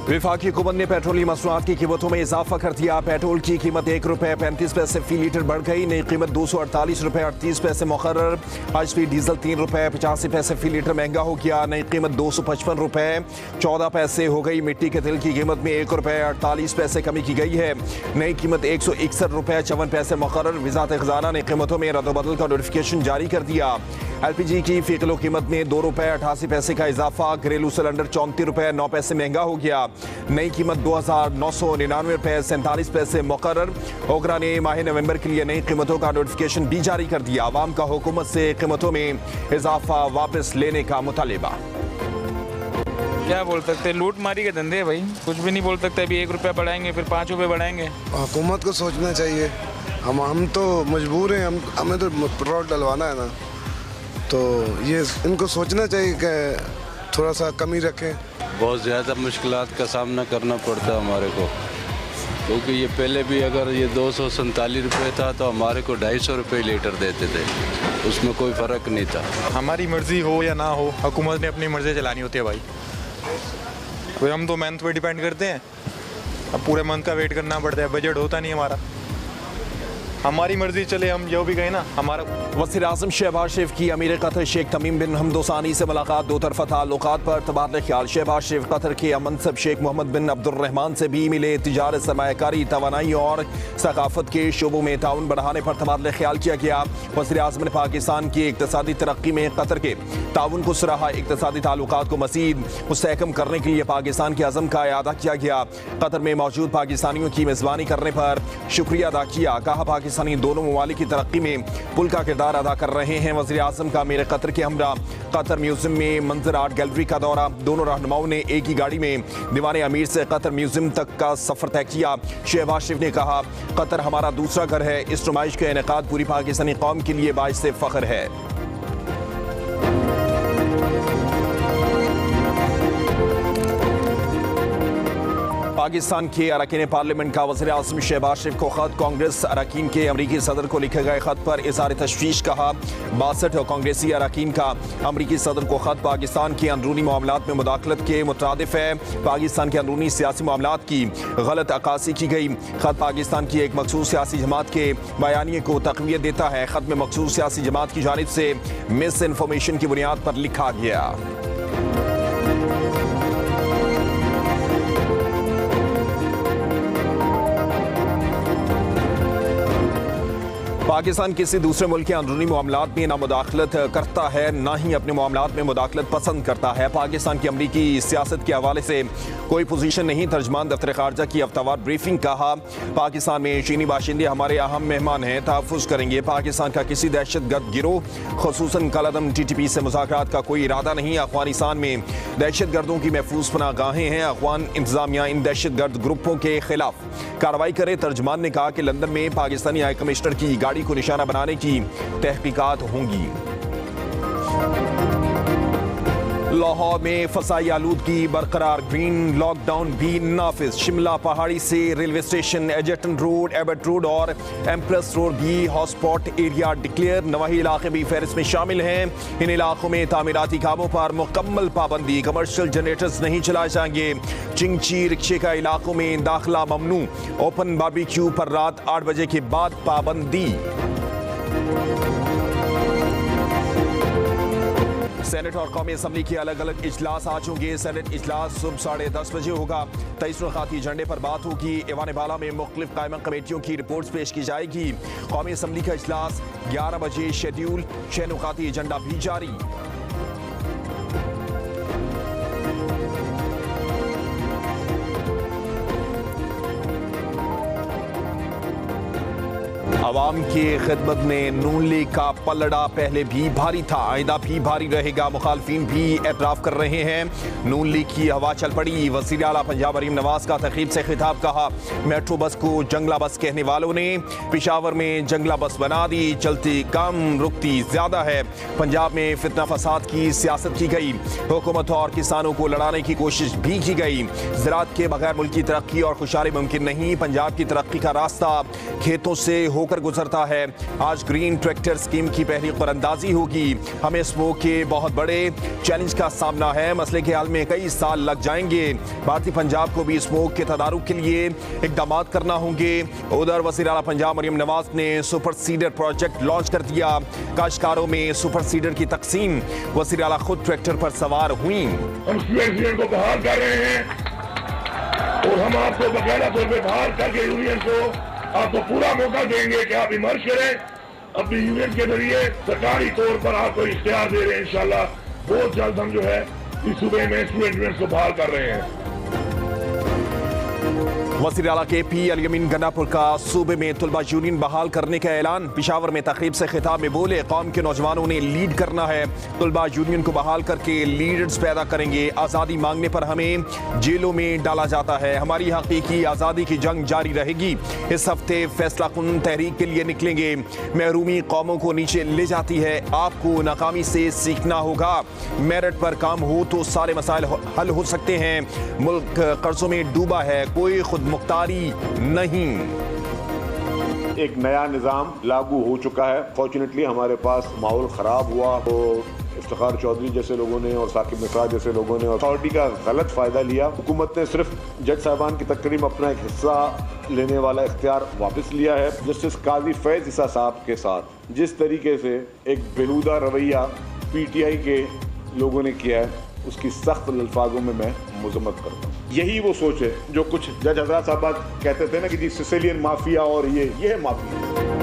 वफाकी हुकूमत ने पेट्रोलियम मसनूआत की कीमतों में इजाफा कर दिया। पेट्रोल की कीमत ₹1.35 फी लीटर बढ़ गई। नई कीमत ₹248.38 मुकर्रर। HP डीजल ₹3.85 फी लीटर महंगा हो गया। नई कीमत ₹255.14 हो गई। मिट्टी के तेल की कीमत में ₹1.48 कमी की गई है। नई कीमत ₹161.54 मुकर्रर। वज़ारत खजाना ने कीमतों में रद्द-ओ-बदल का नोटिफिकेशन जारी कर दिया। LPG की फी किलो कीमत में ₹2.88 का इजाफा। घरेलू सिलेंडर ₹34.09 महंगा हो गया। नई कीमत ₹2,999.47 मुकर्रर। ओगरा ने माह नवंबर के लिए नई कीमतों का नोटिफिकेशन भी जारी कर दिया। आवाम का हुकूमत से कीमतों में इजाफा वापस लेने का मुतालिबा। क्या बोल सकते, लूट मारी के धंधे भाई, कुछ भी नहीं बोल सकते। अभी ₹1 बढ़ाएंगे, फिर ₹5 बढ़ाएंगे। हुकूमत को सोचना चाहिए। हम तो मजबूर हैं, हमें तो पेट्रोल डलवाना है ना, तो ये इनको सोचना चाहिए कि थोड़ा सा कमी रखें। बहुत ज़्यादा मुश्किलात का सामना करना पड़ता है हमारे को, क्योंकि ये पहले भी अगर ये ₹247 था तो हमारे को ₹250 लीटर देते थे, उसमें कोई फ़र्क नहीं था। हमारी मर्ज़ी हो या ना हो, हुकूमत ने अपनी मर्ज़ी चलानी होती है भाई। कोई हम तो मेहनत पे डिपेंड करते हैं, अब पूरे मंथ का वेट करना पड़ता है, बजट होता नहीं हमारा। हमारी मर्जी चले, हम जो भी कहें ना हमारा। वज़ीर आज़म शहबाज शरीफ की अमीर कतर शेख तमीम बिन हमद सानी से मुलाकात। दो तरफ़ा ताल्लुकात पर तबादला ख्याल। शहबाज शरीफ कतर के मनसब शेख मोहम्मद बिन अब्दुर्रहमान से भी मिले। तिजारत, सरमायाकारी, तवानाई और सकाफत के शोबों में ताउन बढ़ाने पर तबादला ख्याल किया गया। वज़ीर आज़म ने पाकिस्तान की इक़्तिसादी तरक्की में कतर के ताउन को सराहा। इक़्तिसादी ताल्लुकात को मज़ीद मुस्तहकम करने के लिए पाकिस्तान के अज़म का अदा किया गया। कतर में मौजूद पाकिस्तानियों की मेज़बानी करने पर शुक्रिया अदा किया। कहा पाकिस्तानी दोनों ममालिक की तरक्की में पुल का किरदार अदा कर रहे हैं। वज़ीर आज़म का मेरे कतर के हमरा कतर म्यूजियम में मंजर आर्ट गैलरी का दौरा। दोनों रहनुमाओं ने एक ही गाड़ी में दीवान अमीर से कतर म्यूजियम तक का सफर तय किया। शहबाज शरीफ ने कहा, कतर हमारा दूसरा घर है। इस नुमाइश का इनेकाद पूरी पाकिस्तानी कौम के लिए बाइस से फख्र है। पाकिस्तान के अरकान पार्लियामेंट का वज़ीर आज़म शहबाज शरीफ को खत। कांग्रेस अरकान के अमरीकी सदर को लिखे गए खत पर इज़हार तशवीश। कहा 62 कांग्रेसी अरकान का अमरीकी सदर को खत पाकिस्तान के अंदरूनी मामलात में मुदाखलत के मुतरादिफ है। पाकिस्तान के अंदरूनी सियासी मामलात की गलत अक्कासी की गई। खत पाकिस्तान की एक मखसूस सियासी जमात के बयानिए को तक़वियत देता है। खत में मखसूस सियासी जमात की जानिब से मिस इन्फॉर्मेशन की बुनियाद पर लिखा गया। पाकिस्तान किसी दूसरे मुल्क के अंदरूनी मामलात में ना मुदाखलत करता है, ना ही अपने मामलात में मुदाखलत पसंद करता है। पाकिस्तान की अमरीकी सियासत के हवाले से कोई पोजीशन नहीं। तर्जमान दफ्तर खारजा की हफ्तावार ब्रीफिंग। कहा, पाकिस्तान में चीनी बाशिंदे हमारे अहम मेहमान हैं, तहफ़्फ़ुज़ करेंगे। पाकिस्तान का किसी दहशतगर्द गिरोह ख़ुसूसन कलअदम TTP से मुज़ाकरात का कोई इरादा नहीं। अफ़गानिस्तान में दहशतगर्दों की महफूज पनाह गाहें हैं। अफ़गान इंतज़ामिया इन दहशतगर्द ग्रुपों के खिलाफ कार्रवाई करे। तर्जमान ने कहा कि लंदन में पाकिस्तानी हाई कमिश्नर की गाड़ी को निशाना बनाने की तहकीकात होंगी। लाहौर में फसाई आलूदगी बरकरार। ग्रीन लॉकडाउन भी नाफिज। शिमला पहाड़ी से रेलवे स्टेशन, एजर्टन रोड, एबर्ट रोड और एम्प्रेस रोड भी हॉटस्पॉट एरिया डिक्लेयर। नवाही इलाके भी फहरिस्त में शामिल हैं। इन इलाकों में तामीराती कामों पर मुकम्मल पाबंदी। कमर्शियल जनरेटर्स नहीं चलाए जाएंगे। चिंची रिक्शे का इलाकों में दाखिला ममनू। ओपन बारबेक्यू पर रात 8 बजे के बाद पाबंदी। सेनेट और कौमी असम्बली के अलग अलग इजलास आज होंगे। सेनेट इजलास सुबह 10:30 बजे होगा। 23 नुकाती एजेंडे पर बात होगी। ऐवान बाला में मुख्तलिफ कायमा कमेटियों की रिपोर्ट्स पेश की जाएगी। कौमी असम्बली का इजलास 11 बजे शेड्यूल। 6 नुकाती एजेंडा भी जारी। अवाम की खिदमत में नून लीग का पलड़ा पहले भी भारी था, आइंदा भी भारी रहेगा। मुखालफिन भी एतराफ़ कर रहे हैं। नून लीग की हवा चल पड़ी। वज़ीर आला पंजाब अरीम नवाज का तक़रीब से खिताब। कहा, मेट्रो बस को जंगला बस कहने वालों ने पेशावर में जंगला बस बना दी। चलती कम रुकती ज़्यादा है। पंजाब में फितना फसाद की सियासत की गई। हुकूमत और किसानों को लड़ाने की कोशिश भी की गई। ज़राअत के बगैर मुल्क की तरक्की और खुशहाली मुमकिन नहीं। पंजाब की तरक्की का रास्ता खेतों से होकर होकर गुजरता है। आज ग्रीन ट्रैक्टर स्कीम की पहली कुरानंदाजी होगी। हमें स्मोक के बहुत बड़े चैलेंज का सामना है। मसले के हल में कई साल लग जाएंगे। भारतीय पंजाब को भी स्मोक के तदारुक के लिए इकदाम करना होंगे। उधर वज़ीर आला पंजाब मरियम नवाज ने सुपर सीडर प्रोजेक्ट लॉन्च कर दिया। काश्तकारों में सुपर सीडर की तकसीम। वज़ीर आला खुद ट्रैक्टर पर सवार हुई। हम यूनियन को बहाल कर रहे हैं और हम आपको बकायदा तौर पर बहाल करके यूनियन को आपको पूरा मौका देंगे कि आप इमर्ज करें अपनी यूनियन के जरिए। सरकारी तौर पर आपको इख्तियार दे रहे हैं। इंशाल्लाह बहुत जल्द हम जो है इस सूबे में स्टूडेंट यूनियन को बहाल कर रहे हैं। वज़ीर आला के पी अल यमीन गन्नापुर का सूबे में तुलबा यूनियन बहाल करने का ऐलान। पिशावर में तकरीब से खिताब में बोले, कौम के नौजवानों ने लीड करना है। तुलबा यूनियन को बहाल करके लीडर्स पैदा करेंगे। आज़ादी मांगने पर हमें जेलों में डाला जाता है। हमारी हकीकी आज़ादी की जंग जारी रहेगी। इस हफ्ते फैसला कुन तहरीक के लिए निकलेंगे। महरूमी कौमों को नीचे ले जाती है। आपको नाकामी से सीखना होगा। मेरिट पर काम हो तो सारे मसाइल हल हो सकते हैं। मुल्क कर्जों में डूबा है, कोई खुद मुख्तारी नहीं। एक नया निज़ाम लागू हो चुका है। फॉर्चुनेटली हमारे पास माहौल ख़राब हुआ तो इफ्तिखार चौधरी जैसे लोगों ने और साकिब निसार जैसे लोगों ने अथॉरिटी का गलत फ़ायदा लिया। हुकूमत ने सिर्फ जज साहबान की तकरीर में अपना एक हिस्सा लेने वाला इख्तियार वापस लिया है। जस्टिस काजी फैज़ ईसा साहब के साथ जिस तरीके से एक बेहुदा रवैया PTI के लोगों ने किया है, उसकी सख्त अल्फाजों में मैं मजम्मत करता हूँ। यही वो सोच है जो कुछ जज हज़रात साहब कहते थे ना कि जी सिसिलियन माफिया और ये है माफिया।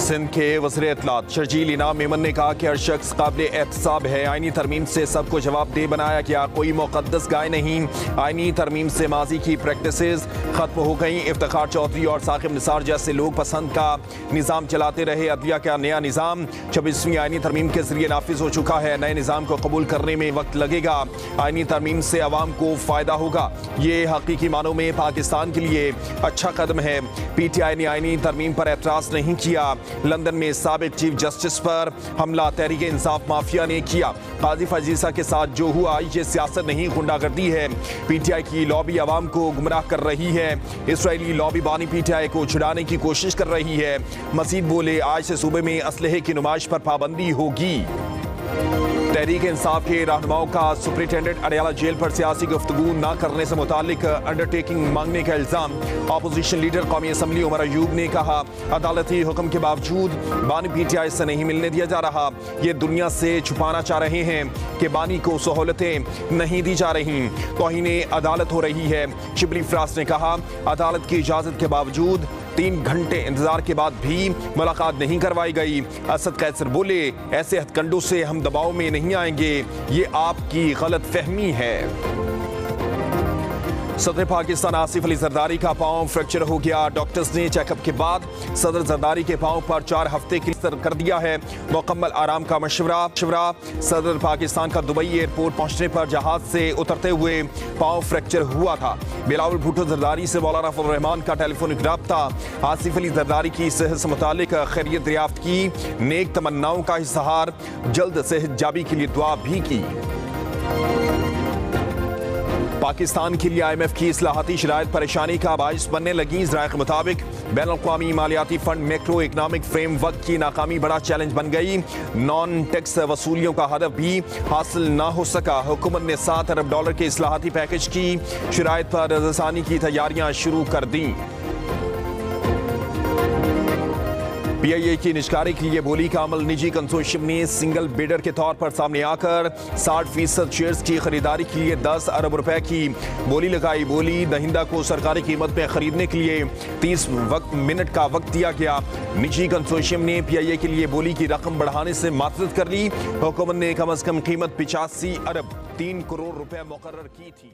सिंध के वज़ीर इत्तलात शर्जील इनाम मेमन ने कहा कि हर शख्स काबिल एहतसाब है। आईनी तरमीम से सबको जवाबदेह बनाया गया। कोई मुक़द्दस गाय नहीं। आईनी तरमीम से माजी की प्रैक्टिसेस ख़त्म हो गई। इफ्तिखार चौधरी और साकिब निसार जैसे लोग पसंद का निज़ाम चलाते रहे। अदलिया का नया निज़ाम 26वीं आईनी तरमीम के जरिए नाफिज हो चुका है। नए निज़ाम को कबूल करने में वक्त लगेगा। आईनी तरमीम से अवाम को फ़ायदा होगा। ये हकीकी मानों में पाकिस्तान के लिए अच्छा कदम है। PTI ने आईनी तरमीम पर एतराज़ नहीं किया। लंदन में साबिक चीफ जस्टिस पर हमला तहरीक इंसाफ माफिया ने किया। काजी फजीसा के साथ जो हुआ ये सियासत नहीं, गुंडागर्दी है। PTI की लॉबी आवाम को गुमराह कर रही है। इसराइली लॉबी बानी PTI को छुड़ाने की कोशिश कर रही है। मजीद बोले, आज से सूबे में असलहे की नुमाइश पर पाबंदी होगी। तहरीक इंसाफ के रहनुमाओं का सुपरिटेंडेंट अडयाला जेल पर सियासी गुफ्तगू न करने से मुतालिक अंडरटेकिंग मांगने का इल्जाम। अपोजिशन लीडर कौमी असम्बली उमर अयूब ने कहा, अदालती हुक्म के बावजूद बानी PTI से नहीं मिलने दिया जा रहा। ये दुनिया से छुपाना चाह रहे हैं कि बानी को सहूलतें नहीं दी जा रही। तौहीन अदालत हो रही है। शिबली फरास ने कहा, अदालत की इजाजत के बावजूद 3 घंटे इंतजार के बाद भी मुलाकात नहीं करवाई गई। असद कैसर बोले, ऐसे हथकंडों से हम दबाव में नहीं आएंगे। ये आपकी गलत फहमी है। सदर पाकिस्तान आसिफ अली जरदारी का पांव फ्रैक्चर हो गया। डॉक्टर्स ने चेकअप के बाद सदर जरदारी के पांव पर 4 हफ्ते के लिए कर दिया है। मुकम्मल आराम का मशवरा। सदर पाकिस्तान का दुबई एयरपोर्ट पहुंचने पर जहाज से उतरते हुए पांव फ्रैक्चर हुआ था। बिलावल भुट्टो जरदारी से मौलाना फजल रहमान का टेलीफोनिक राब्ता। आसिफ अली जरदारी की सेहत से मुतालिक खैरियत दरियाफ्त की। नेक तमन्नाओं का इज़हार। जल्द सेहत जाबी के लिए दुआ भी की। पाकिस्तान के लिए IMF की इस्लाहाती शराइत परेशानी का बाइस बनने लगी। ज़राए के मुताबिक बैनुल-अक़वामी मालियाती फंड मैक्रो इकनॉमिक फ्रेमवर्क की नाकामी बड़ा चैलेंज बन गई। नॉन टैक्स वसूलियों का हदफ भी हासिल ना हो सका। हुकूमत ने $7 अरब के इस्लाहाती पैकेज की शराइत पर रज़ासानी की तैयारियां शुरू कर दी। PIA की निजकारी के लिए बोली का अमल। निजी कंसोर्शियम ने सिंगल बिडर के तौर पर सामने आकर 60% शेयर्स की खरीदारी के लिए $10 अरब की बोली लगाई। बोली दहिंदा को सरकारी कीमत में खरीदने के लिए 30 मिनट का वक्त दिया गया। निजी कंसोर्शियम ने PIA के लिए बोली की रकम बढ़ाने से मातहत कर ली। हुकूमत ने कम अज कम कीमत 85 अरब 3 करोड़ रुपए मुकर्रर की थी।